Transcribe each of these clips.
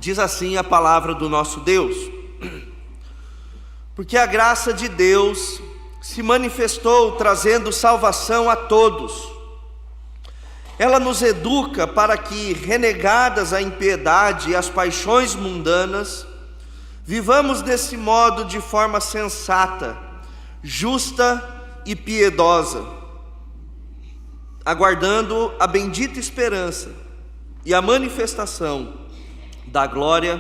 Diz assim a palavra do nosso Deus: porque a graça de Deus se manifestou trazendo salvação a todos. Ela nos educa para que, renegadas a impiedade e as paixões mundanas, vivamos desse modo de forma sensata, justa e piedosa, aguardando a bendita esperança e a manifestação da glória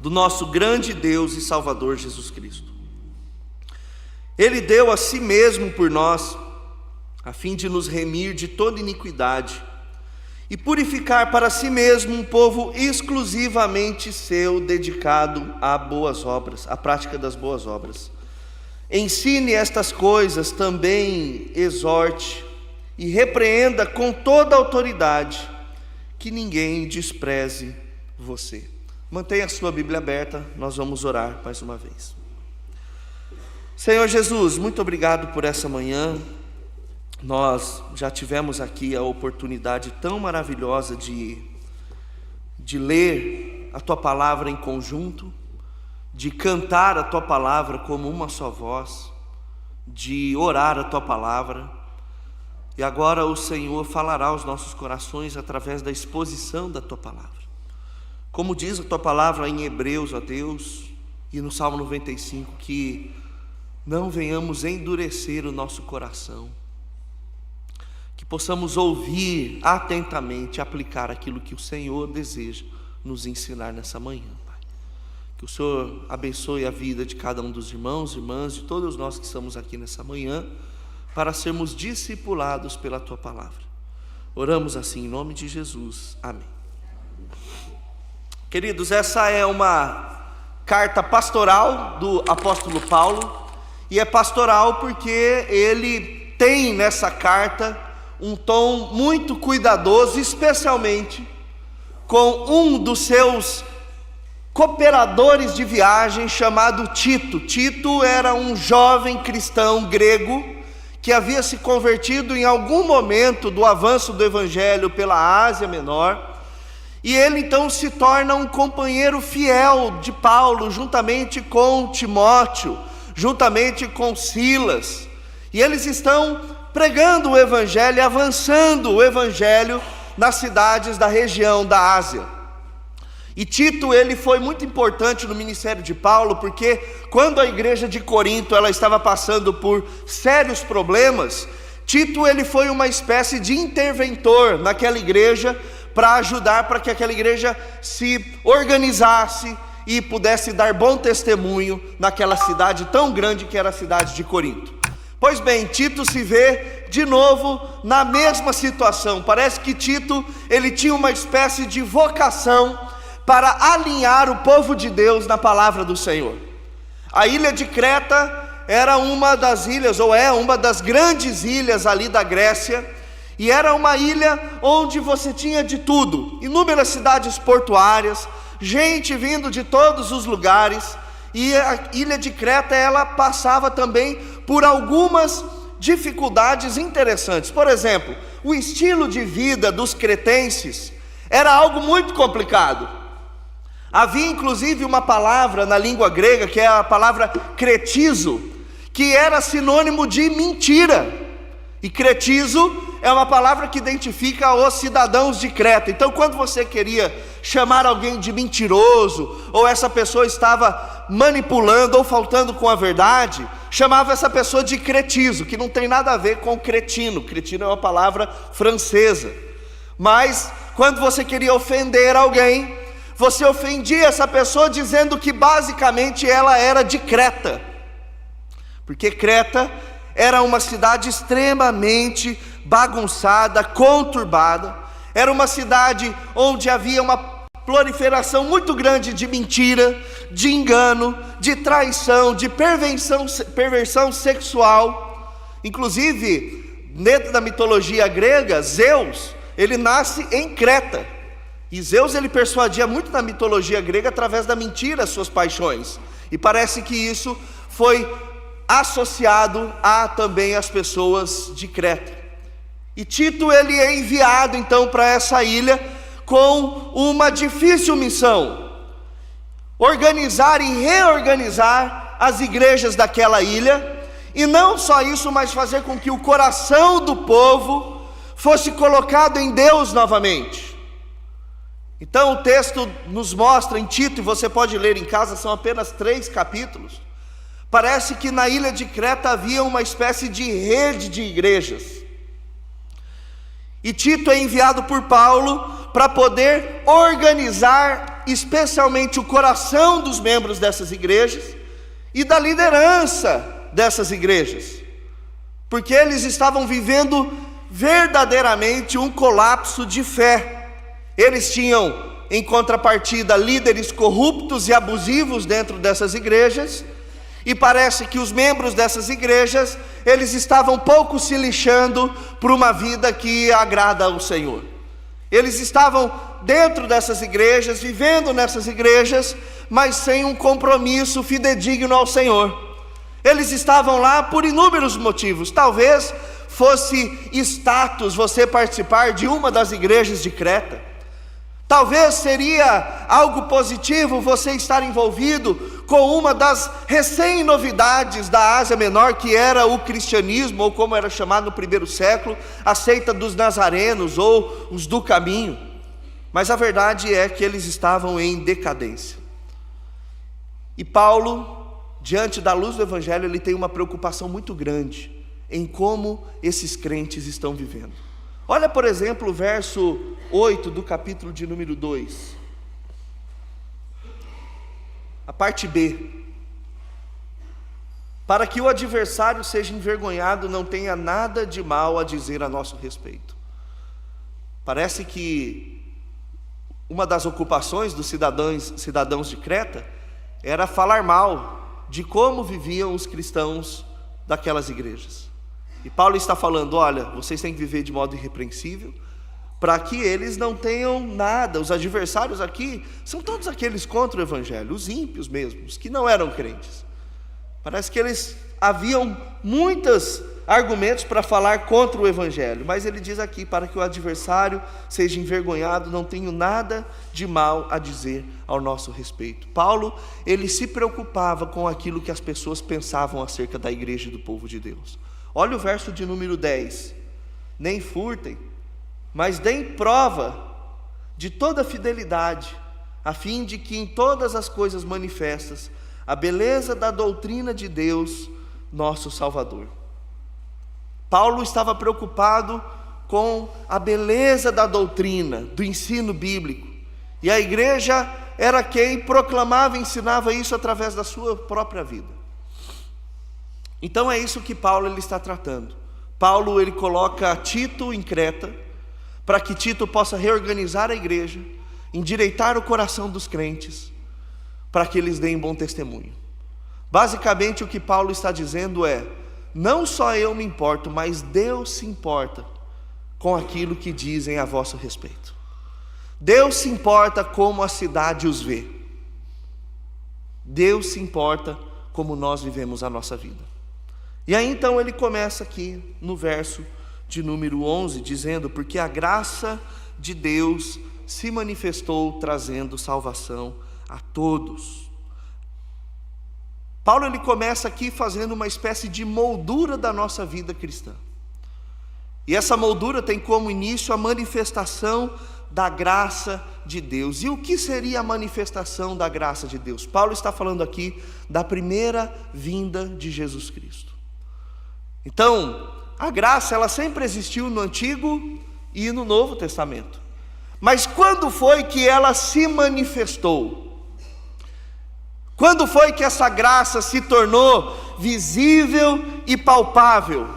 do nosso grande Deus e Salvador Jesus Cristo. Ele deu a si mesmo por nós, a fim de nos remir de toda iniquidade e purificar para si mesmo um povo exclusivamente seu, dedicado a boas obras, à prática das boas obras. Ensine estas coisas, também exorte e repreenda com toda a autoridade, que ninguém despreze você. Mantenha a sua Bíblia aberta, nós vamos orar mais uma vez. Senhor Jesus, muito obrigado por essa manhã. Nós já tivemos aqui a oportunidade tão maravilhosa de ler a Tua Palavra em conjunto, de cantar a Tua Palavra como uma só voz, de orar a Tua Palavra. E agora o Senhor falará aos nossos corações através da exposição da Tua Palavra. Como diz a Tua Palavra em Hebreus, ó Deus, e no Salmo 95, que não venhamos endurecer o nosso coração, que possamos ouvir atentamente, aplicar aquilo que o Senhor deseja nos ensinar nessa manhã, Pai. Que o Senhor abençoe a vida de cada um dos irmãos, irmãs, de todos nós que estamos aqui nessa manhã, para sermos discipulados pela Tua Palavra. Oramos assim em nome de Jesus. Amém. Queridos, essa é uma carta pastoral do apóstolo Paulo, e é pastoral porque ele tem nessa carta um tom muito cuidadoso, especialmente com um dos seus cooperadores de viagem chamado Tito. Tito era um jovem cristão grego que havia se convertido em algum momento do avanço do evangelho pela Ásia Menor, e ele então se torna um companheiro fiel de Paulo, juntamente com Timóteo, juntamente com Silas, e eles estão pregando o evangelho, avançando o evangelho nas cidades da região da Ásia. E Tito, ele foi muito importante no ministério de Paulo, porque quando a igreja de Corinto ela estava passando por sérios problemas, Tito, ele foi uma espécie de interventor naquela igreja, para ajudar para que aquela igreja se organizasse e pudesse dar bom testemunho naquela cidade tão grande que era a cidade de Corinto. Pois bem, Tito se vê de novo na mesma situação. Parece que Tito, ele tinha uma espécie de vocação para alinhar o povo de Deus na palavra do Senhor. A ilha de Creta era uma das ilhas, ou é uma das grandes ilhas ali da Grécia, e era uma ilha onde você tinha de tudo, inúmeras cidades portuárias, gente vindo de todos os lugares, e a ilha de Creta, ela passava também por algumas dificuldades interessantes. Por exemplo, o estilo de vida dos cretenses era algo muito complicado. Havia inclusive uma palavra na língua grega, que é a palavra cretizo, que era sinônimo de mentira. E cretizo é uma palavra que identifica os cidadãos de Creta. Então, quando você queria chamar alguém de mentiroso, ou essa pessoa estava manipulando ou faltando com a verdade, chamava essa pessoa de cretizo, que não tem nada a ver com cretino. Cretino é uma palavra francesa. Mas quando você queria ofender alguém, você ofendia essa pessoa dizendo que basicamente ela era de Creta, porque Creta era uma cidade extremamente bagunçada, conturbada. Era uma cidade onde havia uma proliferação muito grande de mentira, de engano, de traição, de perversão sexual. Inclusive, dentro da mitologia grega, Zeus, ele nasce em Creta. E Zeus, ele persuadia muito na mitologia grega através da mentira as suas paixões. E parece que isso foi associado a também as pessoas de Creta. E Tito, ele é enviado então para essa ilha com uma difícil missão: organizar e reorganizar as igrejas daquela ilha, e não só isso, mas fazer com que o coração do povo fosse colocado em Deus novamente. Então o texto nos mostra em Tito, e você pode ler em casa, são apenas 3 capítulos. Parece que na ilha de Creta havia uma espécie de rede de igrejas, e Tito é enviado por Paulo para poder organizar especialmente o coração dos membros dessas igrejas e da liderança dessas igrejas, porque eles estavam vivendo verdadeiramente um colapso de fé. Eles tinham, em contrapartida, líderes corruptos e abusivos dentro dessas igrejas, e parece que os membros dessas igrejas, eles estavam pouco se lixando por uma vida que agrada ao Senhor. Eles estavam dentro dessas igrejas, vivendo nessas igrejas, mas sem um compromisso fidedigno ao Senhor. Eles estavam lá por inúmeros motivos. Talvez fosse status você participar de uma das igrejas de Creta. Talvez seria algo positivo você estar envolvido com uma das recém-novidades da Ásia Menor, que era o cristianismo, ou como era chamado no primeiro século, a seita dos nazarenos, ou os do caminho. Mas a verdade é que eles estavam em decadência. E Paulo, diante da luz do Evangelho, ele tem uma preocupação muito grande em como esses crentes estão vivendo. Olha, por exemplo, o verso 8 do capítulo de número 2. A parte B. Para que o adversário seja envergonhado, não tenha nada de mal a dizer a nosso respeito. Parece que uma das ocupações dos cidadãos de Creta era falar mal de como viviam os cristãos daquelas igrejas. E Paulo está falando: olha, vocês têm que viver de modo irrepreensível, para que eles não tenham nada. Os adversários aqui são todos aqueles contra o Evangelho, os ímpios mesmo, os que não eram crentes. Parece que eles haviam muitos argumentos para falar contra o Evangelho, mas ele diz aqui: para que o adversário seja envergonhado, não tenho nada de mal a dizer ao nosso respeito. Paulo, ele se preocupava com aquilo que as pessoas pensavam acerca da igreja e do povo de Deus. Olha o verso de número 10. Nem furtem, mas deem prova de toda fidelidade, a fim de que em todas as coisas manifestas a beleza da doutrina de Deus, nosso Salvador. Paulo estava preocupado com a beleza da doutrina, do ensino bíblico, e a igreja era quem proclamava e ensinava isso através da sua própria vida. Então é isso que Paulo ele está tratando. Paulo ele coloca Tito em Creta, para que Tito possa reorganizar a igreja, endireitar o coração dos crentes, para que eles deem bom testemunho. Basicamente o que Paulo está dizendo é: não só eu me importo, mas Deus se importa com aquilo que dizem a vosso respeito. Deus se importa como a cidade os vê. Deus se importa como nós vivemos a nossa vida. E aí então ele começa aqui no verso de número 11, dizendo: porque a graça de Deus se manifestou trazendo salvação a todos. Paulo ele começa aqui fazendo uma espécie de moldura da nossa vida cristã. E essa moldura tem como início a manifestação da graça de Deus. E o que seria a manifestação da graça de Deus? Paulo está falando aqui da primeira vinda de Jesus Cristo. Então, a graça ela sempre existiu no Antigo e no Novo Testamento. Mas quando foi que ela se manifestou? Quando foi que essa graça se tornou visível e palpável?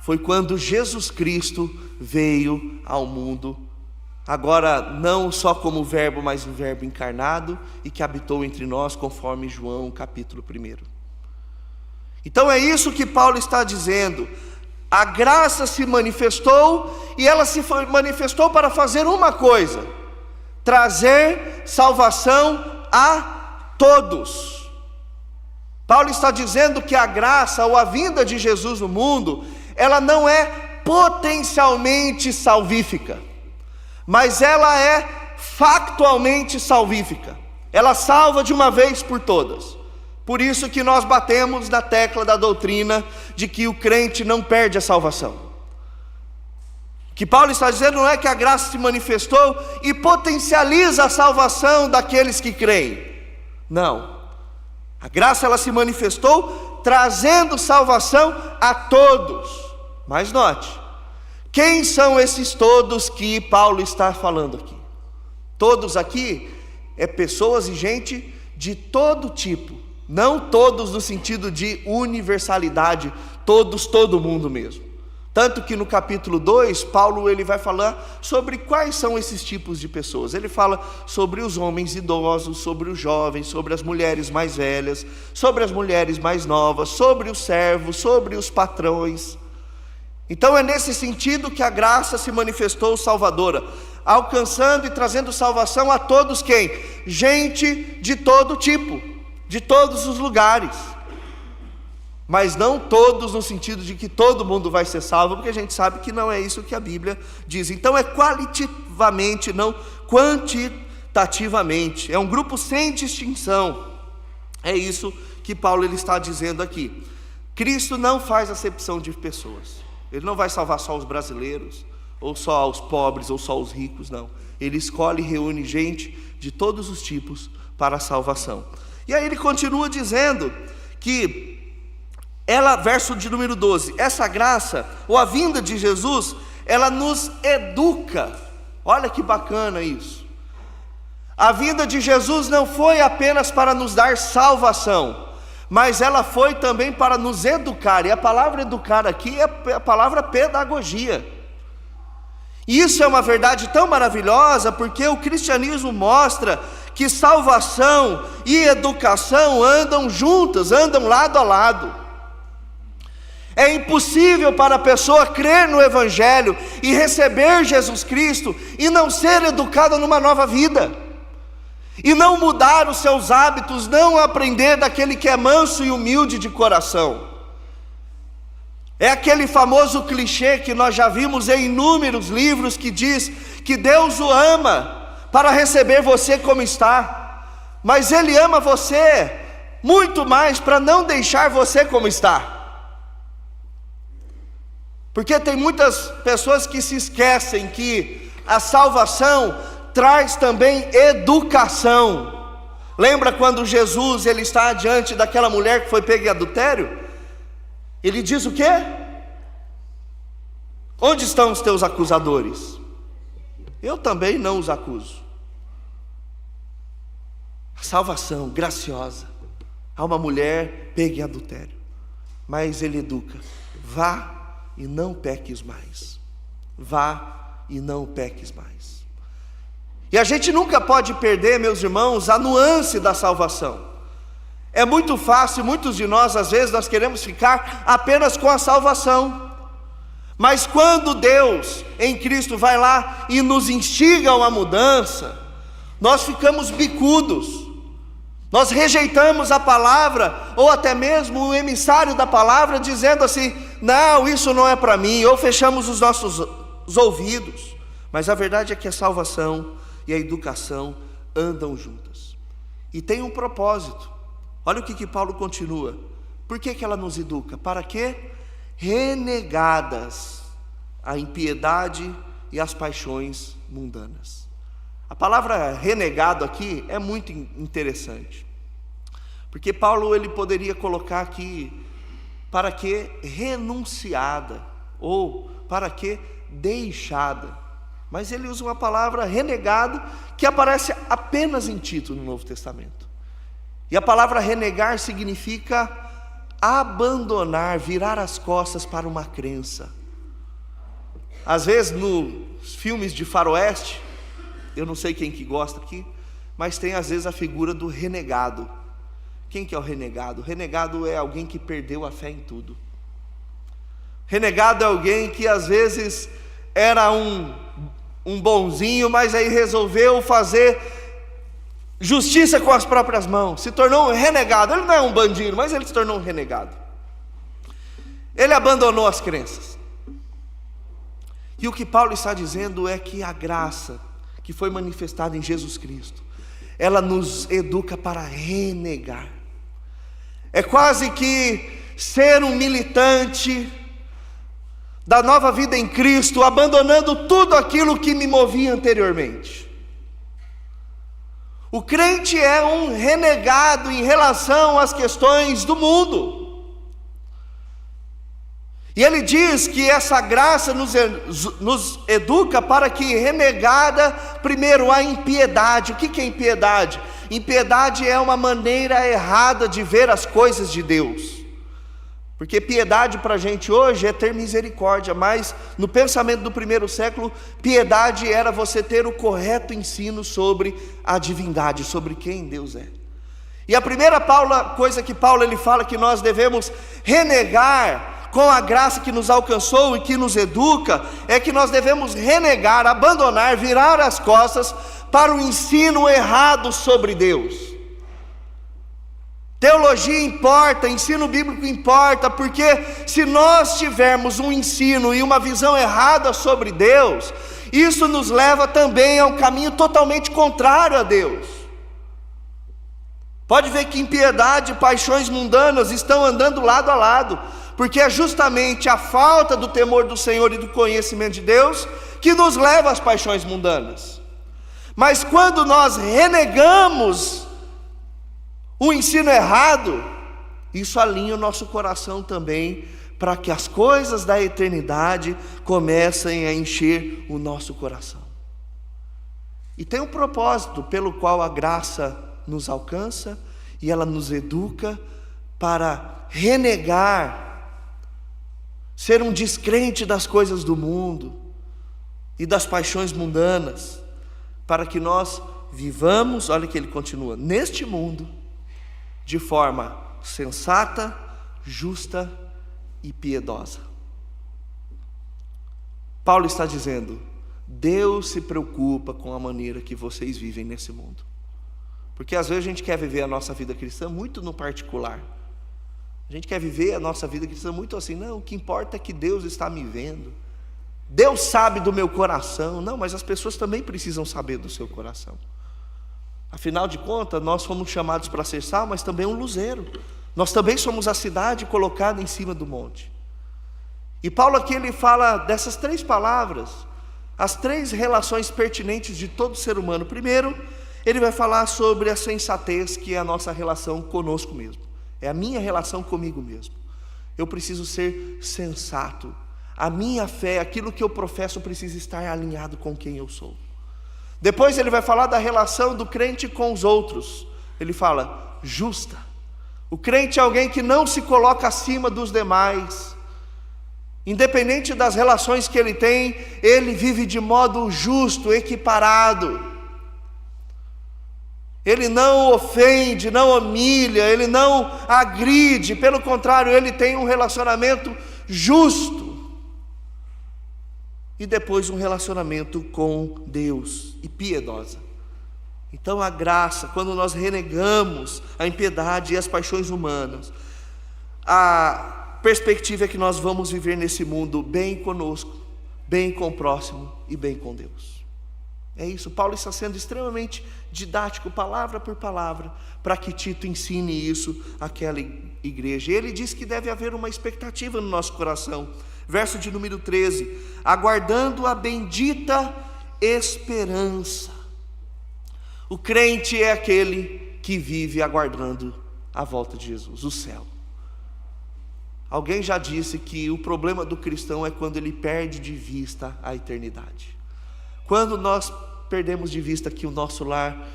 Foi quando Jesus Cristo veio ao mundo, agora não só como verbo, mas um verbo encarnado, e que habitou entre nós, conforme João capítulo 1. Então é isso que Paulo está dizendo: a graça se manifestou, e ela se manifestou para fazer uma coisa: trazer salvação a todos. Paulo está dizendo que a graça, ou a vinda de Jesus no mundo, ela não é potencialmente salvífica, mas ela é factualmente salvífica. Ela salva de uma vez por todas. Por isso que nós batemos na tecla da doutrina de que o crente não perde a salvação. O que Paulo está dizendo não é que a graça se manifestou e potencializa a salvação daqueles que creem. Não. A graça ela se manifestou trazendo salvação a todos. Mas note, quem são esses todos que Paulo está falando aqui? Todos aqui é pessoas e gente de todo tipo. Não todos no sentido de universalidade, todos, todo mundo mesmo. Tanto que no capítulo 2, Paulo ele vai falar sobre quais são esses tipos de pessoas. Ele fala sobre os homens idosos, sobre os jovens, sobre as mulheres mais velhas, sobre as mulheres mais novas, sobre os servos, sobre os patrões. Então é nesse sentido que a graça se manifestou salvadora, alcançando e trazendo salvação a todos quem? Gente de todo tipo, de todos os lugares. Mas não todos no sentido de que todo mundo vai ser salvo, porque a gente sabe que não é isso que a Bíblia diz. Então é qualitativamente, não quantitativamente. É um grupo sem distinção. É isso que Paulo ele está dizendo aqui. Cristo não faz acepção de pessoas. Ele não vai salvar só os brasileiros, ou só os pobres, ou só os ricos, não. Ele escolhe e reúne gente de todos os tipos para a salvação. E aí ele continua dizendo que ela, verso de número 12, essa graça, ou a vinda de Jesus, ela nos educa. Olha que bacana isso. A vinda de Jesus não foi apenas para nos dar salvação, mas ela foi também para nos educar. E a palavra educar aqui é a palavra pedagogia. E isso é uma verdade tão maravilhosa, porque o cristianismo mostra que salvação e educação andam juntas, andam lado a lado. É impossível para a pessoa crer no Evangelho e receber Jesus Cristo e não ser educada numa nova vida, e não mudar os seus hábitos, não aprender daquele que é manso e humilde de coração. É aquele famoso clichê que nós já vimos em inúmeros livros, que diz que Deus o ama para receber você como está, mas Ele ama você muito mais para não deixar você como está. Porque tem muitas pessoas que se esquecem que a salvação traz também educação. Lembra quando Jesus ele está diante daquela mulher que foi pega em adultério? Ele diz o quê? Onde estão os teus acusadores? Eu também não os acuso. A salvação graciosa a uma mulher pega em adultério, mas ele educa: vá e não peques mais. Vá e não peques mais. E a gente nunca pode perder, meus irmãos, a nuance da salvação. É muito fácil, muitos de nós, às vezes, nós queremos ficar apenas com a salvação. Mas quando Deus, em Cristo, vai lá e nos instiga a uma mudança, nós ficamos bicudos. Nós rejeitamos a palavra, ou até mesmo o emissário da palavra, dizendo assim: não, isso não é para mim, ou fechamos os nossos ouvidos. Mas a verdade é que a salvação e a educação andam juntas, e tem um propósito. Olha o que Paulo continua: por que ela nos educa? Para quê? Renegadas a impiedade e as paixões mundanas. A palavra renegado aqui é muito interessante, porque Paulo ele poderia colocar aqui: para que renunciada, ou para que deixada, mas ele usa uma palavra renegado, que aparece apenas em Tito no Novo Testamento. E a palavra renegar significa abandonar, virar as costas para uma crença. Às vezes nos filmes de faroeste, eu não sei quem que gosta aqui, mas tem às vezes a figura do renegado. Quem que é o renegado? O renegado é alguém que perdeu a fé em tudo. Renegado é alguém que às vezes era um bonzinho, mas aí resolveu fazer justiça com as próprias mãos, se tornou um renegado. Ele não é um bandido, mas ele se tornou um renegado. Ele abandonou as crenças. E o que Paulo está dizendo é que a graça que foi manifestada em Jesus Cristo, ela nos educa para renegar. É quase que ser um militante da nova vida em Cristo, abandonando tudo aquilo que me movia anteriormente. O crente é um renegado em relação às questões do mundo. E ele diz que essa graça nos educa para que renegada, primeiro, a impiedade. O que é impiedade? Impiedade é uma maneira errada de ver as coisas de Deus. Porque piedade para a gente hoje é ter misericórdia, mas no pensamento do primeiro século, piedade era você ter o correto ensino sobre a divindade, sobre quem Deus é. E a primeira coisa que Paulo ele fala que nós devemos renegar com a graça que nos alcançou e que nos educa, é que nós devemos renegar, abandonar, virar as costas para o ensino errado sobre Deus. Teologia importa, ensino bíblico importa, porque se nós tivermos um ensino e uma visão errada sobre Deus, isso nos leva também a um caminho totalmente contrário a Deus. Pode ver que impiedade e paixões mundanas estão andando lado a lado, porque é justamente a falta do temor do Senhor e do conhecimento de Deus que nos leva às paixões mundanas. Mas quando nós renegamos o ensino errado, isso alinha o nosso coração também para que as coisas da eternidade comecem a encher o nosso coração. E tem um propósito pelo qual a graça nos alcança e ela nos educa para renegar, ser um descrente das coisas do mundo e das paixões mundanas, para que nós vivamos, olha que ele continua, neste mundo, de forma sensata, justa e piedosa. Paulo está dizendo, Deus se preocupa com a maneira que vocês vivem nesse mundo. Porque às vezes a gente quer viver a nossa vida cristã muito no particular. A gente quer viver a nossa vida cristã muito assim, não, o que importa é que Deus está me vendo. Deus sabe do meu coração. Não, mas as pessoas também precisam saber do seu coração. Afinal de contas, nós fomos chamados para ser sal, mas também um luzeiro. Nós também somos a cidade colocada em cima do monte. E Paulo aqui ele fala dessas 3 palavras, as 3 relações pertinentes de todo ser humano. Primeiro, ele vai falar sobre a sensatez, que é a nossa relação conosco mesmo. É a minha relação comigo mesmo. Eu preciso ser sensato. A minha fé, aquilo que eu professo, precisa estar alinhado com quem eu sou. Depois ele vai falar da relação do crente com os outros. Ele fala, justa. O crente é alguém que não se coloca acima dos demais. Independente das relações que ele tem, ele vive de modo justo, equiparado. Ele não ofende, não humilha, ele não agride, pelo contrário, ele tem um relacionamento justo. E depois um relacionamento com Deus e piedosa. Então a graça, quando nós renegamos a impiedade e as paixões humanas, a perspectiva é que nós vamos viver nesse mundo bem conosco, bem com o próximo e bem com Deus. É isso, Paulo está sendo extremamente didático, palavra por palavra, para que Tito ensine isso àquela igreja. Ele diz que deve haver uma expectativa no nosso coração. Verso de número 13, aguardando a bendita esperança. O crente é aquele que vive aguardando a volta de Jesus, o céu. Alguém já disse que o problema do cristão é quando ele perde de vista a eternidade. Quando nós perdemos de vista que o nosso lar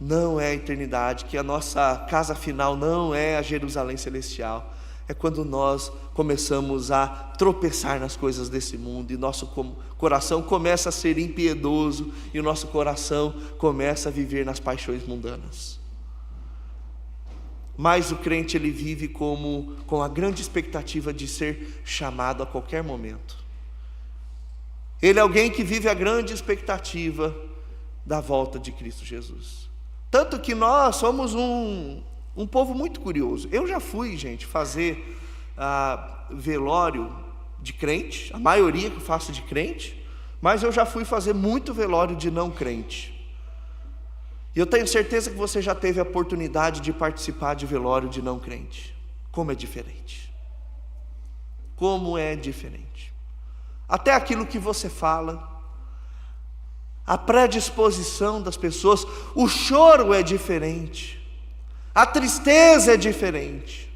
não é a eternidade, que a nossa casa final não é a Jerusalém celestial, é quando nós começamos a tropeçar nas coisas desse mundo e nosso coração começa a ser impiedoso e o nosso coração começa a viver nas paixões mundanas. Mas o crente ele vive com a grande expectativa de ser chamado a qualquer momento. Ele é alguém que vive a grande expectativa da volta de Cristo Jesus. Tanto que nós somos um povo muito curioso. Eu já fui, gente, fazer velório de crente, a maioria que eu faço de crente, mas eu já fui fazer muito velório de não crente. E eu tenho certeza que você já teve a oportunidade de participar de velório de não crente. Como é diferente. Como é diferente. Até aquilo que você fala, a predisposição das pessoas, o choro é diferente, a tristeza é diferente,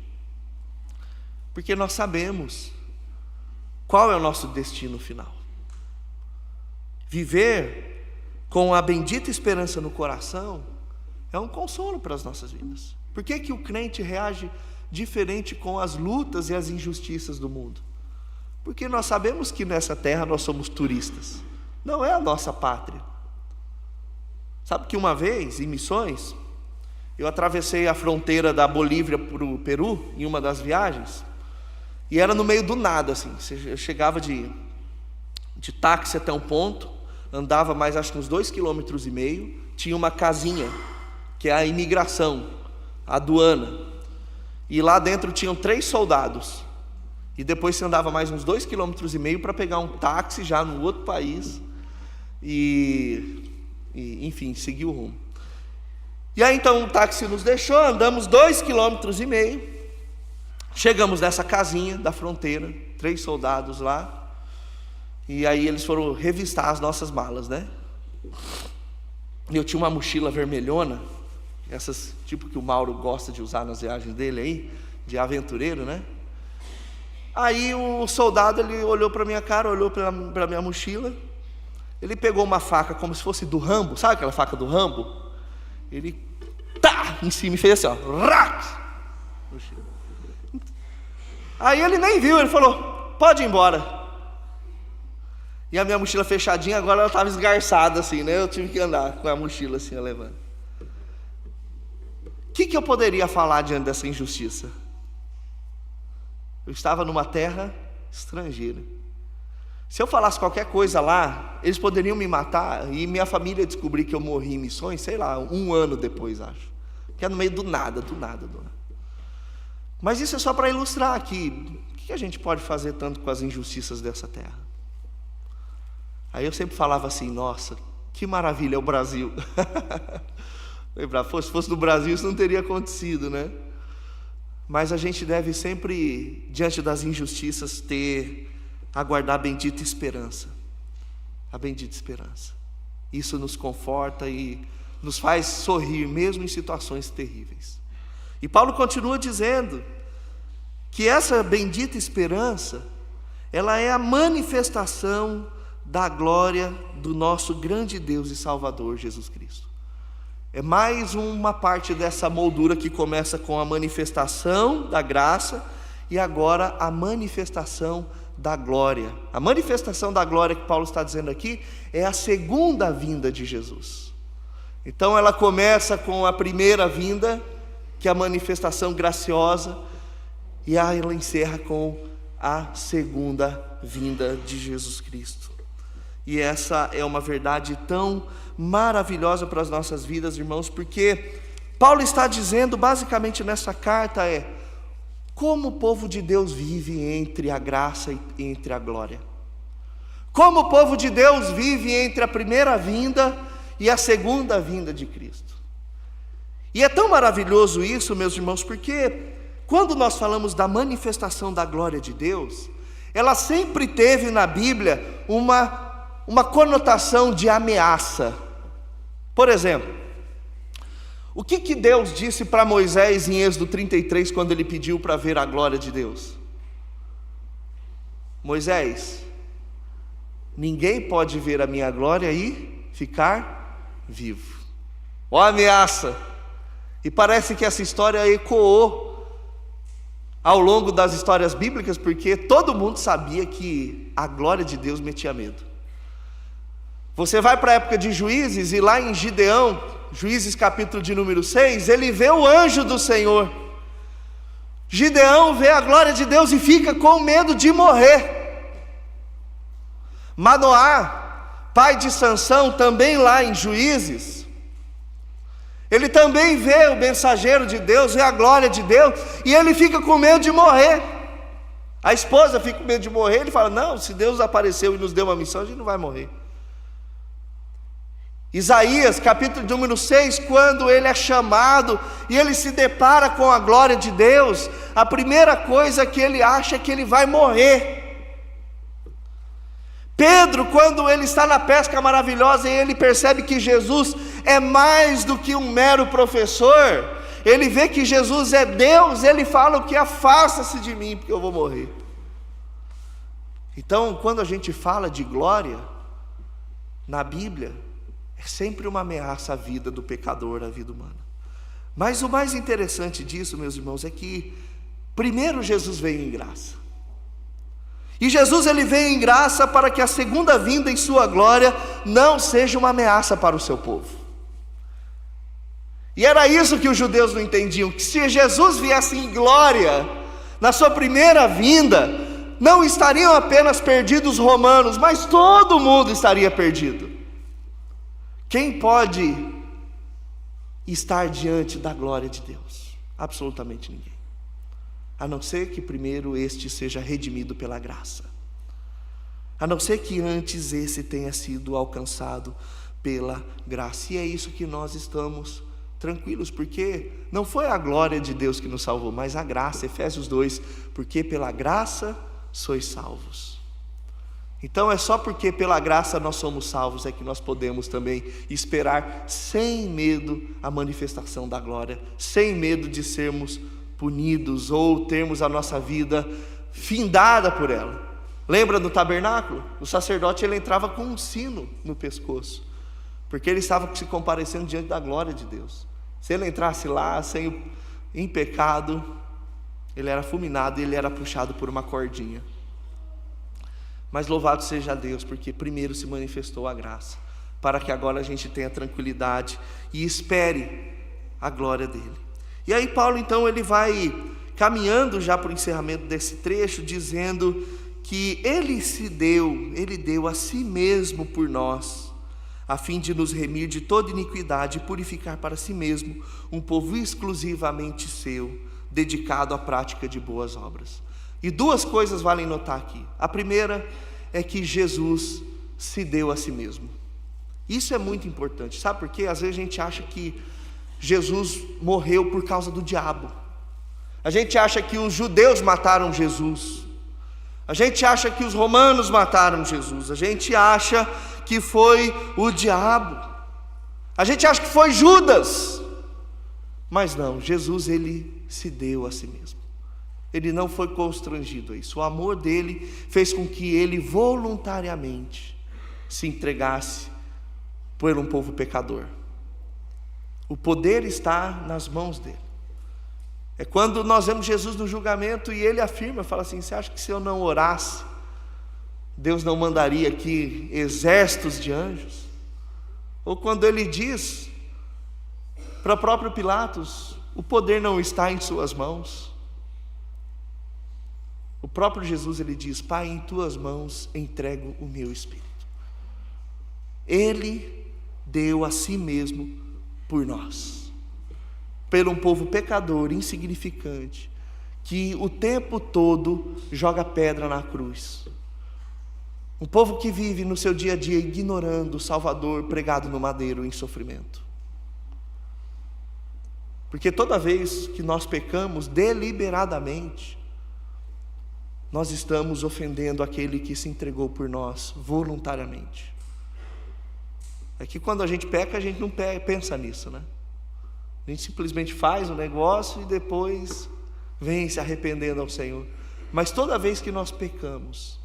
porque nós sabemos qual é o nosso destino final. Viver com a bendita esperança no coração é um consolo para as nossas vidas. Por que que o crente reage diferente com as lutas e as injustiças do mundo? Porque nós sabemos que nessa terra nós somos turistas, não é a nossa pátria. Sabe que uma vez, em missões, eu atravessei a fronteira da Bolívia para o Peru, em uma das viagens, e era no meio do nada, assim. Eu chegava de táxi até um ponto, andava mais acho que uns 2,5 km, tinha uma casinha, que é a imigração, a aduana, e lá dentro tinham 3 soldados, e depois você andava mais uns 2,5 km para pegar um táxi já no outro país, e enfim, seguir o rumo. E aí então o táxi nos deixou, andamos 2,5 km, chegamos nessa casinha da fronteira, 3 soldados lá, e aí eles foram revistar as nossas malas, né? E eu tinha uma mochila vermelhona, essas tipo que o Mauro gosta de usar nas viagens dele aí, de aventureiro, né? Aí o soldado, ele olhou para minha cara, olhou para minha mochila, ele pegou uma faca como se fosse do Rambo, sabe aquela faca do Rambo? Ele em cima e fez assim, ó, aí ele nem viu, ele falou, pode ir embora. E a minha mochila fechadinha, agora ela estava esgarçada assim, né? Eu tive que andar com a mochila assim, levando. O que eu poderia falar diante dessa injustiça? Eu estava numa terra estrangeira. Se eu falasse qualquer coisa lá, eles poderiam me matar e minha família descobrir que eu morri em missões, sei lá, 1 ano depois, acho. Que é no meio do nada. Mas isso é só para ilustrar aqui, o que a gente pode fazer tanto com as injustiças dessa terra? Aí eu sempre falava assim, nossa, que maravilha é o Brasil. Se fosse no Brasil isso não teria acontecido, né? Mas a gente deve sempre, diante das injustiças, aguardar a bendita esperança. A bendita esperança. Isso nos conforta e nos faz sorrir, mesmo em situações terríveis. E Paulo continua dizendo que essa bendita esperança, ela é a manifestação da glória do nosso grande Deus e Salvador Jesus Cristo. É mais uma parte dessa moldura que começa com a manifestação da graça e agora a manifestação da glória. A manifestação da glória que Paulo está dizendo aqui é a segunda vinda de Jesus. Então ela começa com a primeira vinda, que é a manifestação graciosa, e ela encerra com a segunda vinda de Jesus Cristo. E essa é uma verdade tão maravilhosa para as nossas vidas, irmãos, porque Paulo está dizendo basicamente nessa carta como o povo de Deus vive entre a graça e entre a glória. Como o povo de Deus vive entre a primeira vinda e a segunda vinda de Cristo. E é tão maravilhoso isso, meus irmãos, porque quando nós falamos da manifestação da glória de Deus, ela sempre teve na Bíblia uma conotação de ameaça. Por exemplo, o que Deus disse para Moisés em Êxodo 33, quando ele pediu para ver a glória de Deus? Moisés, ninguém pode ver a minha glória e ficar vivo. Ó ameaça! E parece que essa história ecoou ao longo das histórias bíblicas, porque todo mundo sabia que a glória de Deus metia medo. Você vai para a época de Juízes, e lá em Gideão, Juízes capítulo de número 6, ele vê o anjo do Senhor. Gideão vê a glória de Deus e fica com medo de morrer. Manoá, pai de Sansão, também lá em Juízes, ele também vê o mensageiro de Deus, vê a glória de Deus, e ele fica com medo de morrer. A esposa fica com medo de morrer, ele fala, não, se Deus apareceu e nos deu uma missão, a gente não vai morrer. Isaías, capítulo número 6, quando ele é chamado e ele se depara com a glória de Deus, a primeira coisa que ele acha é que ele vai morrer. Pedro, quando ele está na pesca maravilhosa e ele percebe que Jesus é mais do que um mero professor, ele vê que Jesus é Deus, ele fala o que afasta-se de mim, porque eu vou morrer. Então, quando a gente fala de glória, na Bíblia, é sempre uma ameaça à vida do pecador, à vida humana. Mas o mais interessante disso, meus irmãos, é que primeiro Jesus veio em graça. E Jesus ele veio em graça para que a segunda vinda em sua glória não seja uma ameaça para o seu povo. E era isso que os judeus não entendiam, que se Jesus viesse em glória, na sua primeira vinda, não estariam apenas perdidos os romanos, mas todo mundo estaria perdido. Quem pode estar diante da glória de Deus? Absolutamente ninguém. A não ser que primeiro este seja redimido pela graça. A não ser que antes esse tenha sido alcançado pela graça. E é isso que nós estamos tranquilos, porque não foi a glória de Deus que nos salvou, mas a graça. Efésios 2, porque pela graça sois salvos. Então é só porque pela graça nós somos salvos é que nós podemos também esperar sem medo a manifestação da glória, sem medo de sermos punidos ou termos a nossa vida findada por ela. Lembra do tabernáculo? O sacerdote ele entrava com um sino no pescoço, porque ele estava se comparecendo diante da glória de Deus. Se ele entrasse lá em pecado, ele era fulminado e ele era puxado por uma cordinha. Mas louvado seja Deus, porque primeiro se manifestou a graça, para que agora a gente tenha tranquilidade e espere a glória dele. E aí Paulo então ele vai caminhando já para o encerramento desse trecho, dizendo que ele deu a si mesmo por nós, a fim de nos remir de toda iniquidade e purificar para si mesmo um povo exclusivamente seu, dedicado à prática de boas obras. E duas coisas valem notar aqui. A primeira é que Jesus se deu a si mesmo. Isso é muito importante. Sabe por quê? Às vezes a gente acha que Jesus morreu por causa do diabo. A gente acha que os judeus mataram Jesus. A gente acha que os romanos mataram Jesus. A gente acha que foi o diabo. A gente acha que foi Judas. Mas não, Jesus ele se deu a si mesmo. Ele não foi constrangido a isso. O amor dele fez com que ele voluntariamente se entregasse por um povo pecador. O poder está nas mãos dele. É quando nós vemos Jesus no julgamento e ele afirma, fala assim, você acha que se eu não orasse, Deus não mandaria aqui exércitos de anjos? Ou quando ele diz para o próprio Pilatos, o poder não está em suas mãos. O próprio Jesus ele diz, Pai, em tuas mãos entrego o meu espírito. Ele deu a si mesmo por nós, pelo um povo pecador, insignificante, que o tempo todo joga pedra na cruz. Um povo que vive no seu dia a dia ignorando o Salvador pregado no madeiro em sofrimento. Porque toda vez que nós pecamos deliberadamente, nós estamos ofendendo aquele que se entregou por nós voluntariamente. É que quando a gente peca, a gente não pensa nisso, né? A gente simplesmente faz o negócio e depois vem se arrependendo ao Senhor. Mas toda vez que nós pecamos,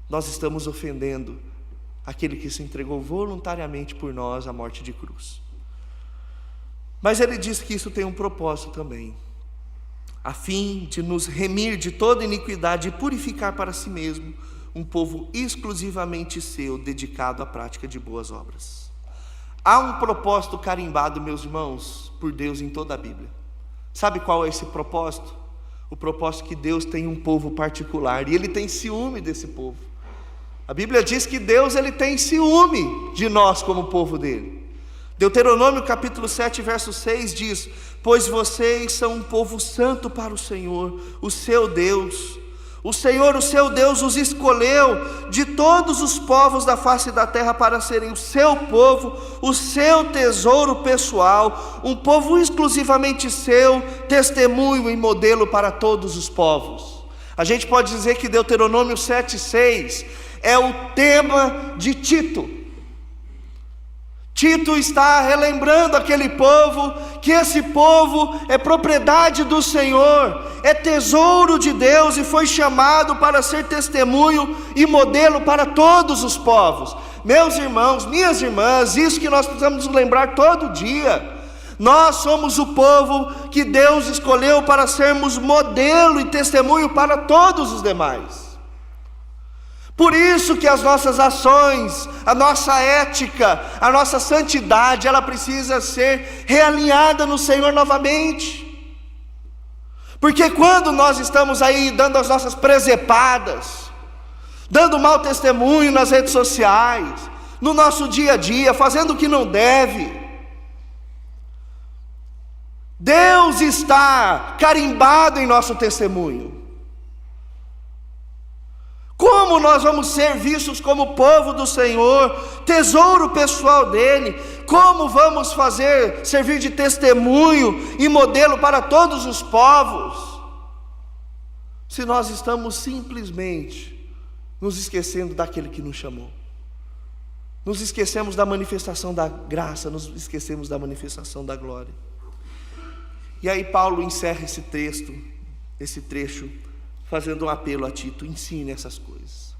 nós estamos ofendendo aquele que se entregou voluntariamente por nós à morte de cruz. Mas ele diz que isso tem um propósito também, a fim de nos remir de toda iniquidade e purificar para si mesmo um povo exclusivamente seu, dedicado à prática de boas obras. Há um propósito carimbado, meus irmãos, por Deus em toda a Bíblia. Sabe qual é esse propósito? O propósito que Deus tem um povo particular, e Ele tem ciúme desse povo. A Bíblia diz que Deus ele tem ciúme de nós como povo dele. Deuteronômio capítulo 7, verso 6 diz, pois vocês são um povo santo para o Senhor, o seu Deus. O Senhor, o seu Deus, os escolheu de todos os povos da face da terra para serem o seu povo, o seu tesouro pessoal, um povo exclusivamente seu, testemunho e modelo para todos os povos. A gente pode dizer que Deuteronômio 7,6 é o tema de Tito. Tito está relembrando aquele povo, que esse povo é propriedade do Senhor, é tesouro de Deus e foi chamado para ser testemunho e modelo para todos os povos. Meus irmãos, minhas irmãs, isso que nós precisamos nos lembrar todo dia. Nós somos o povo que Deus escolheu para sermos modelo e testemunho para todos os demais. Por isso que as nossas ações, a nossa ética, a nossa santidade, ela precisa ser realinhada no Senhor novamente. Porque quando nós estamos aí dando as nossas presepadas, dando mau testemunho nas redes sociais, no nosso dia a dia, fazendo o que não deve, Deus está carimbado em nosso testemunho. Como nós vamos ser vistos como povo do Senhor, tesouro pessoal dele? Como vamos servir de testemunho e modelo para todos os povos, se nós estamos simplesmente nos esquecendo daquele que nos chamou? Nos esquecemos da manifestação da graça, nos esquecemos da manifestação da glória. E aí Paulo encerra esse trecho, fazendo um apelo a Tito: ensine essas coisas.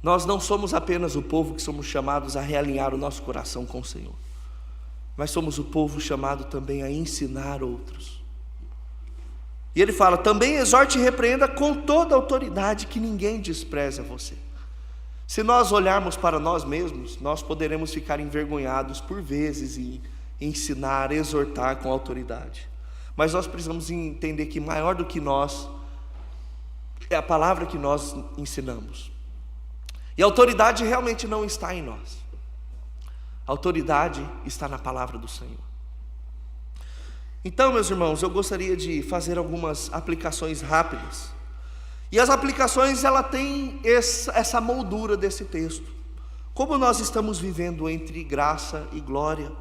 Nós não somos apenas o povo que somos chamados a realinhar o nosso coração com o Senhor, mas somos o povo chamado também a ensinar outros. E ele fala: também exorte e repreenda com toda a autoridade, que ninguém despreze a você. Se nós olharmos para nós mesmos, nós poderemos ficar envergonhados por vezes em ensinar, exortar com autoridade. Mas nós precisamos entender que maior do que nós é a palavra que nós ensinamos. E a autoridade realmente não está em nós. A autoridade está na palavra do Senhor. Então, meus irmãos, eu gostaria de fazer algumas aplicações rápidas. E as aplicações, ela tem essa moldura desse texto. Como nós estamos vivendo entre graça e glória?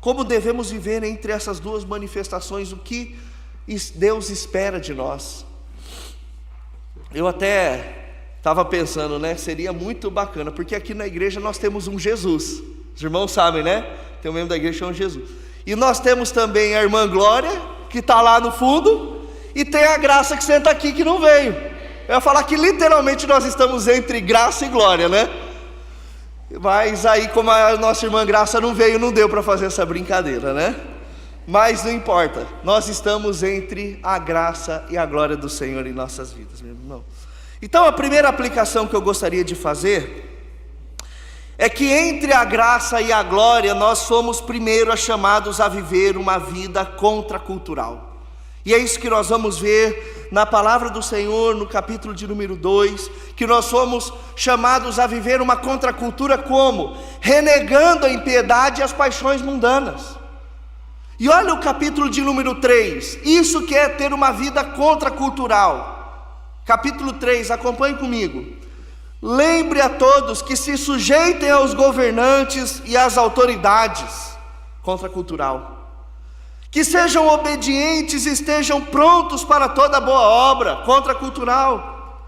Como devemos viver entre essas duas manifestações? O que Deus espera de nós? Eu até estava pensando, seria muito bacana, porque aqui na igreja nós temos um Jesus. Os irmãos sabem, Tem um membro da igreja que chama Jesus. E nós temos também a irmã Glória, que está lá no fundo, e tem a Graça que senta aqui, que não veio. Eu ia falar que literalmente nós estamos entre graça e glória, Mas aí, como a nossa irmã Graça não veio, não deu para fazer essa brincadeira, Mas não importa, nós estamos entre a graça e a glória do Senhor em nossas vidas, meu irmão. Então a primeira aplicação que eu gostaria de fazer é que entre a graça e a glória nós somos primeiro chamados a viver uma vida contracultural. E é isso que nós vamos ver na palavra do Senhor, no capítulo de número 2, que nós somos chamados a viver uma contracultura como? Renegando a impiedade e as paixões mundanas. E olha o capítulo de número 3, isso que é ter uma vida contracultural. Capítulo 3, acompanhe comigo. Lembre a todos que se sujeitem aos governantes e às autoridades, contracultural. Que sejam obedientes e estejam prontos para toda boa obra, contracultural.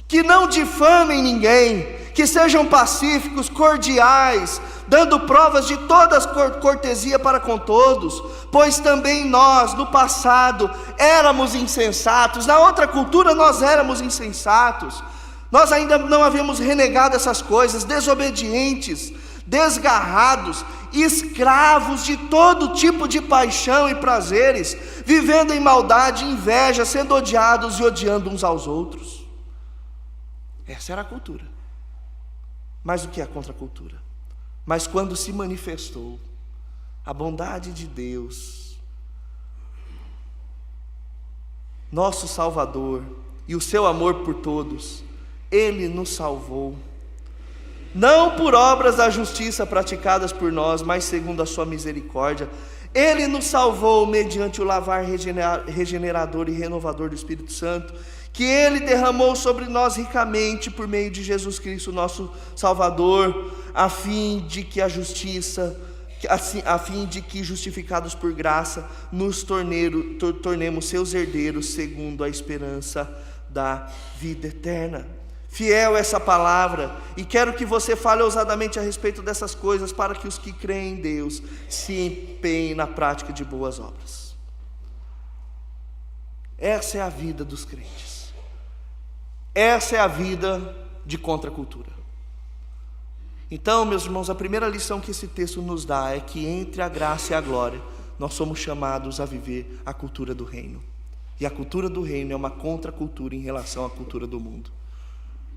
Que não difamem ninguém, que sejam pacíficos, cordiais, dando provas de toda cortesia para com todos, pois também nós, no passado, éramos insensatos. Na outra cultura nós éramos insensatos, nós ainda não havíamos renegado essas coisas, desobedientes, desgarrados, escravos de todo tipo de paixão e prazeres, vivendo em maldade e inveja, sendo odiados e odiando uns aos outros. Essa era a cultura. Mas o que é a contracultura? Mas quando se manifestou a bondade de Deus, nosso Salvador, e o seu amor por todos, Ele nos salvou, não por obras da justiça praticadas por nós, mas segundo a sua misericórdia. Ele nos salvou mediante o lavar regenerador e renovador do Espírito Santo, que Ele derramou sobre nós ricamente por meio de Jesus Cristo, nosso Salvador, a fim de que justificados por graça, nos tornemos seus herdeiros segundo a esperança da vida eterna. Fiel essa palavra, e quero que você fale ousadamente a respeito dessas coisas, para que os que creem em Deus se empenhem na prática de boas obras. Essa é a vida dos crentes. Essa é a vida de contracultura. Então, meus irmãos, a primeira lição que esse texto nos dá é que entre a graça e a glória, nós somos chamados a viver a cultura do reino. E a cultura do reino é uma contracultura em relação à cultura do mundo.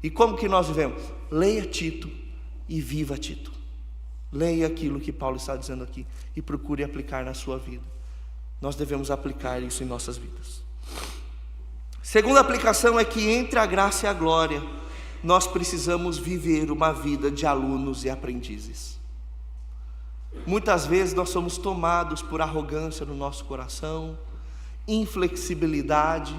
E como que nós vivemos? Leia Tito e viva Tito. Leia aquilo que Paulo está dizendo aqui e procure aplicar na sua vida. Nós devemos aplicar isso em nossas vidas. Segunda aplicação é que entre a graça e a glória, nós precisamos viver uma vida de alunos e aprendizes. Muitas vezes nós somos tomados por arrogância no nosso coração, inflexibilidade.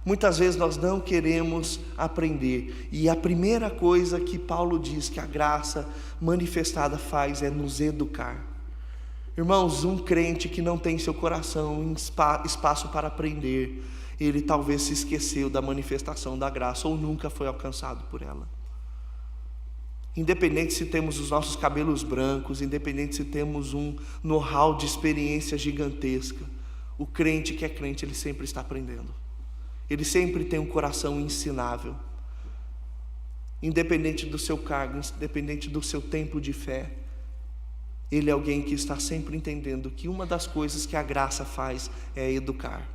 Muitas vezes nós não queremos aprender. E a primeira coisa que Paulo diz que a graça manifestada faz é nos educar. Irmãos, um crente que não tem seu coração em espaço para aprender, ele talvez se esqueceu da manifestação da graça ou nunca foi alcançado por ela. Independente se temos os nossos cabelos brancos, independente se temos um know-how de experiência gigantesca, o crente que é crente, ele sempre está aprendendo. Ele sempre tem um coração ensinável. Independente do seu cargo, independente do seu tempo de fé, ele é alguém que está sempre entendendo que uma das coisas que a graça faz é educar.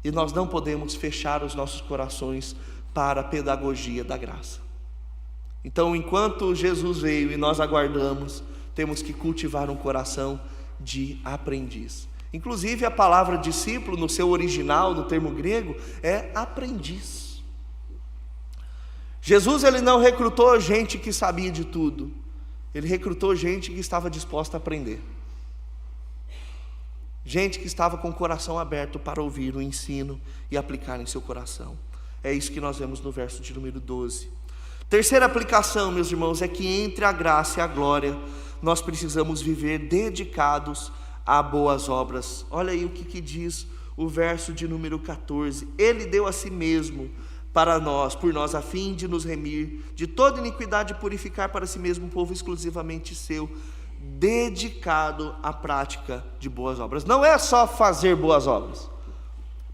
E nós não podemos fechar os nossos corações para a pedagogia da graça. Então, enquanto Jesus veio e nós aguardamos, temos que cultivar um coração de aprendiz. Inclusive a palavra discípulo, no seu original, no termo grego, é aprendiz. Jesus, ele não recrutou gente que sabia de tudo. Ele recrutou gente que estava disposta a aprender. Gente que estava com o coração aberto para ouvir o ensino e aplicar em seu coração. É isso que nós vemos no verso de número 12. Terceira aplicação, meus irmãos, é que entre a graça e a glória, nós precisamos viver dedicados a boas obras. Olha aí o que diz o verso de número 14. Ele deu a si mesmo para nós, por nós, a fim de nos remir de toda iniquidade e purificar para si mesmo um povo exclusivamente seu, dedicado à prática de boas obras. Não é só fazer boas obras.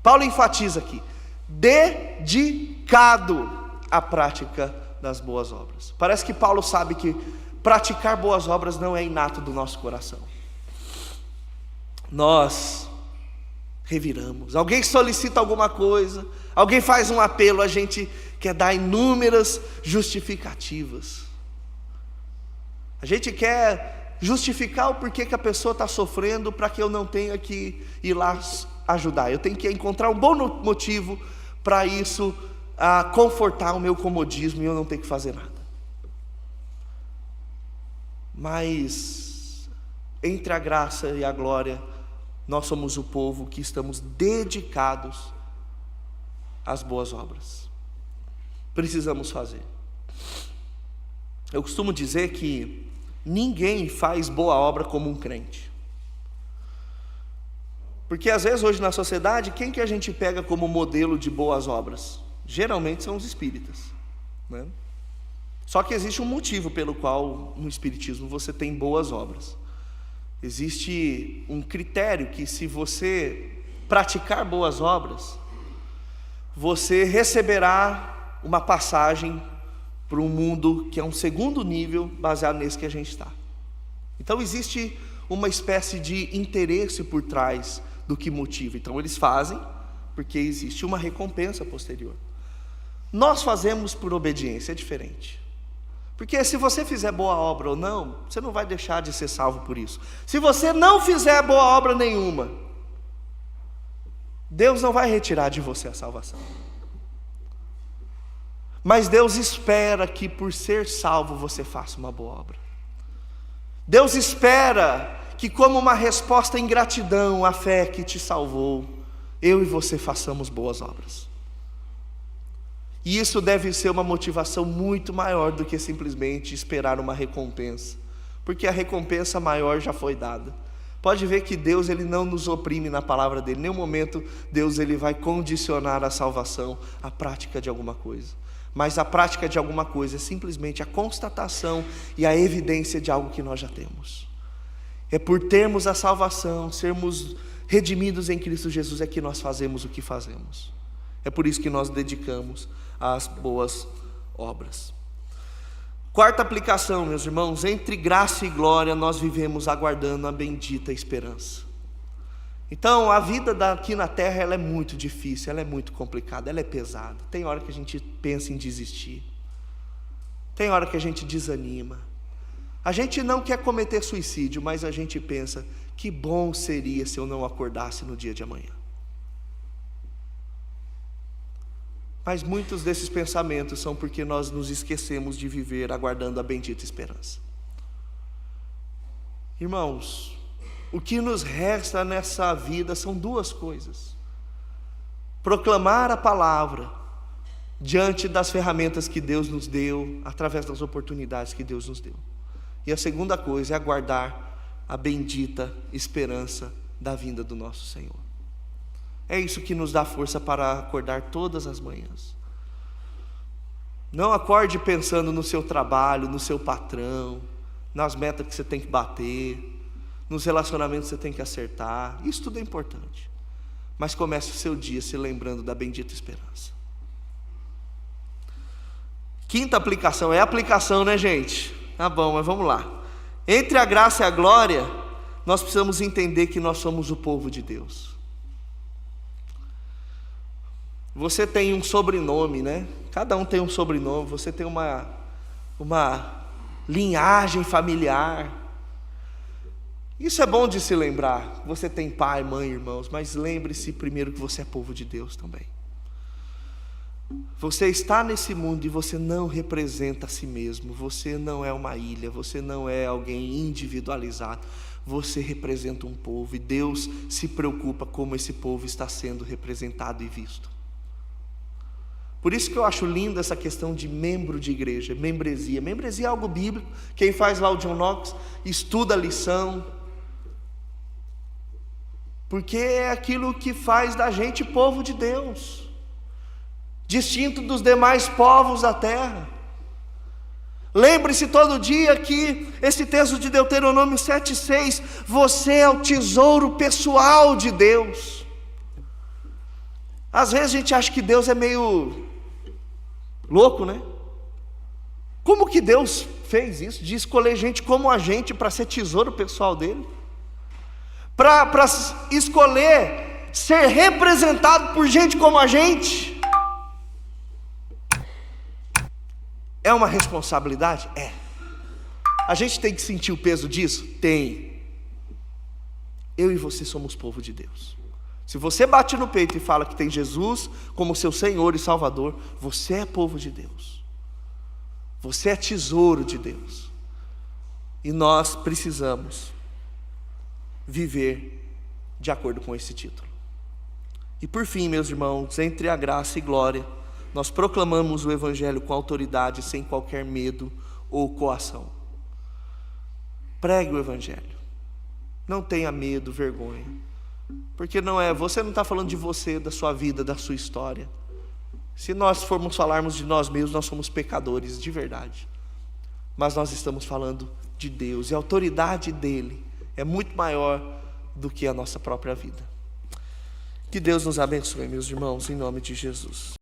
Paulo enfatiza aqui, dedicado à prática das boas obras. Parece que Paulo sabe que praticar boas obras não é inato do nosso coração. Nós reviramos, alguém solicita alguma coisa, alguém faz um apelo, a gente quer dar inúmeras justificativas. A gente quer justificar o porquê que a pessoa está sofrendo, para que eu não tenha que ir lá ajudar. Eu tenho que encontrar um bom motivo para isso, confortar o meu comodismo e eu não ter que fazer nada. Mas entre a graça e a glória, nós somos o povo que estamos dedicados às boas obras. Precisamos fazer. Eu costumo dizer que ninguém faz boa obra como um crente. Porque às vezes hoje na sociedade, quem que a gente pega como modelo de boas obras? Geralmente são os espíritas, né? Só que existe um motivo pelo qual no espiritismo você tem boas obras. Existe um critério que, se você praticar boas obras, você receberá uma passagem para um mundo que é um segundo nível, baseado nesse que a gente está. Então existe uma espécie de interesse por trás do que motiva. Então eles fazem porque existe uma recompensa posterior. Nós fazemos por obediência, é diferente. Porque se você fizer boa obra ou não, você não vai deixar de ser salvo por isso. Se você não fizer boa obra nenhuma, Deus não vai retirar de você a salvação. Mas Deus espera que por ser salvo você faça uma boa obra. Deus espera que, como uma resposta em gratidão à fé que te salvou, eu e você façamos boas obras. E isso deve ser uma motivação muito maior do que simplesmente esperar uma recompensa, porque a recompensa maior já foi dada. Pode ver que Deus, Ele não nos oprime na palavra dEle. Em nenhum momento Deus Ele vai condicionar a salvação à prática de alguma coisa. Mas a prática de alguma coisa é simplesmente a constatação e a evidência de algo que nós já temos. É por termos a salvação, sermos redimidos em Cristo Jesus, é que nós fazemos o que fazemos. É por isso que nós dedicamos às boas obras. Quarta aplicação, meus irmãos: entre graça e glória nós vivemos aguardando a bendita esperança. Então, a vida aqui na terra, ela é muito difícil, ela é muito complicada, ela é pesada. Tem hora que a gente pensa em desistir, tem hora que a gente desanima. A gente não quer cometer suicídio, mas a gente pensa: que bom seria se eu não acordasse no dia de amanhã. Mas muitos desses pensamentos são porque nós nos esquecemos de viver aguardando a bendita esperança. Irmãos, o que nos resta nessa vida são duas coisas: proclamar a palavra diante das ferramentas que Deus nos deu, através das oportunidades que Deus nos deu. E a segunda coisa é aguardar a bendita esperança da vinda do nosso Senhor. É isso que nos dá força para acordar todas as manhãs. Não acorde pensando no seu trabalho, no seu patrão, nas metas que você tem que bater, nos relacionamentos que você tem que acertar. Isso tudo é importante. Mas comece o seu dia se lembrando da bendita esperança. Quinta aplicação, é aplicação, né, gente? Tá bom, mas vamos lá. Entre a graça e a glória, nós precisamos entender que nós somos o povo de Deus. Você tem um sobrenome, né? Cada um tem um sobrenome. Você tem uma linhagem familiar. Isso é bom de se lembrar. Você tem pai, mãe, irmãos, mas lembre-se primeiro que você é povo de Deus também. Você está nesse mundo e você não representa a si mesmo. Você não é uma ilha, você não é alguém individualizado. Você representa um povo e Deus se preocupa como esse povo está sendo representado e visto. Por isso que eu acho linda essa questão de membro de igreja, membresia. Membresia é algo bíblico. Quem faz lá o John Knox estuda a lição, porque é aquilo que faz da gente povo de Deus, distinto dos demais povos da terra. Lembre-se todo dia que esse texto de Deuteronômio 7,6, você é o tesouro pessoal de Deus. Às vezes a gente acha que Deus é meio louco, né? Como que Deus fez isso, de escolher gente como a gente para ser tesouro pessoal dele? Para escolher ser representado por gente como a gente? É uma responsabilidade? É. A gente tem que sentir o peso disso? Tem. Eu e você somos povo de Deus. Se você bate no peito e fala que tem Jesus como seu Senhor e Salvador, você é povo de Deus. Você é tesouro de Deus. E nós precisamos viver de acordo com esse título. E por fim, meus irmãos, entre a graça e glória, nós proclamamos o Evangelho com autoridade, sem qualquer medo ou coação. Pregue o Evangelho. Não tenha medo, vergonha. Porque você não está falando de você, da sua vida, da sua história. Se nós formos falarmos de nós mesmos, nós somos pecadores de verdade. Mas nós estamos falando de Deus, e a autoridade dele é muito maior do que a nossa própria vida. Que Deus nos abençoe, meus irmãos, em nome de Jesus.